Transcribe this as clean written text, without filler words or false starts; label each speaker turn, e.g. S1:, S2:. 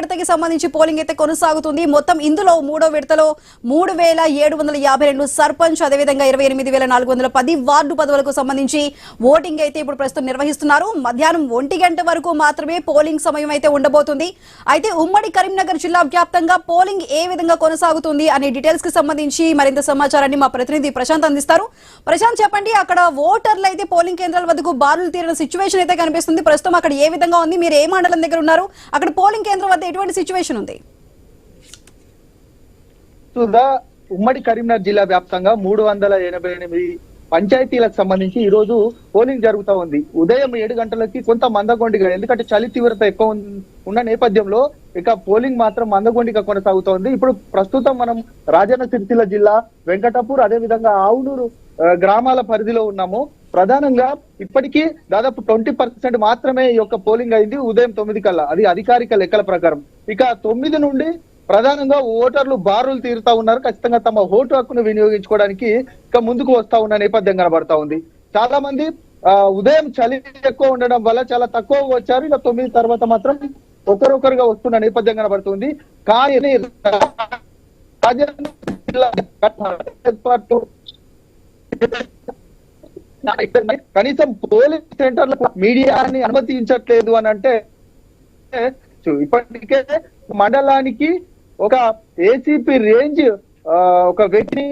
S1: విడతకి సంబంధించి పోలింగ్ అయితే కొనసాగుతుంది. మొత్తం ఇందులో మూడో విడతలో 3752 సర్పంచ్, అదేవిధంగా 28410 వార్డు పదవులకు సంబంధించి ఓటింగ్ అయితే ఇప్పుడు ప్రస్తుతం నిర్వహిస్తున్నారు. మధ్యాహ్నం 1 గంట వరకు మాత్రమే పోలింగ్ సమయం అయితే ఉండబోతుంది. అయితే ఉమ్మడి కరీంనగర్ జిల్లా వ్యాప్తంగా పోలింగ్ ఏ విధంగా కొనసాగుతుంది అనే డీటెయిల్స్ కి సంబంధించి మరింత సమాచారాన్ని మా ప్రతినిధి ప్రశాంత్ అందిస్తారు. ప్రశాంత్, చెప్పండి, అక్కడ ఓటర్లు అయితే పోలింగ్ కేంద్రాల వద్దకు బారులు తీరిన సిచ్యువేషన్ అయితే కనిపిస్తుంది. ప్రస్తుతం అక్కడ ఏ విధంగా ఉంది? మీరు ఏ మండలం దగ్గర ఉన్నారు? అక్కడ పోలింగ్ కేంద్రం వద్ద ఎటువంటి సిచ్యువేషన్ ఉంది?
S2: ఉమ్మడి కరీంనగర్ జిల్లా వ్యాప్తంగా 388 పంచాయతీలకు సంబంధించి ఈ రోజు పోలింగ్ జరుగుతా ఉంది. ఉదయం 7 గంటలకి కొంత మందగొండిగా, ఎందుకంటే చలి తీవ్రత ఎక్కువ ఉన్న నేపథ్యంలో ఇక పోలింగ్ మాత్రం మందగొండిగా కొనసాగుతోంది. ఇప్పుడు ప్రస్తుతం మనం రాజన్న సిరిసిల్ల జిల్లా వెంకటాపూర్, అదే విధంగా ఆవునూరు గ్రామాల పరిధిలో ఉన్నాము. ప్రధానంగా ఇప్పటికీ దాదాపు 20% మాత్రమే ఈ యొక్క పోలింగ్ అయింది ఉదయం 9 కల్లా, అది అధికారిక లెక్కల ప్రకారం. ఇక 9 నుండి ప్రధానంగా ఓటర్లు బారులు తీరుతా ఉన్నారు. ఖచ్చితంగా తమ ఓటు హక్కును వినియోగించుకోవడానికి ఇక ముందుకు వస్తా ఉన్న నేపథ్యం కనబడతా ఉంది. చాలా మంది ఉదయం చలి ఎక్కువ ఉండడం వల్ల చాలా తక్కువ వచ్చారు. ఇక 9 తర్వాత మాత్రం ఒకరొకరుగా వస్తున్న నేపథ్యం కనబడుతుంది. కానీ కనీసం పోలింగ్ సెంటర్లకు మీడియాని అనుమతించట్లేదు అని అంటే, ఇప్పటికే మండలానికి ఒక ఏసీపీ రేంజ్ ఒక వ్యక్తి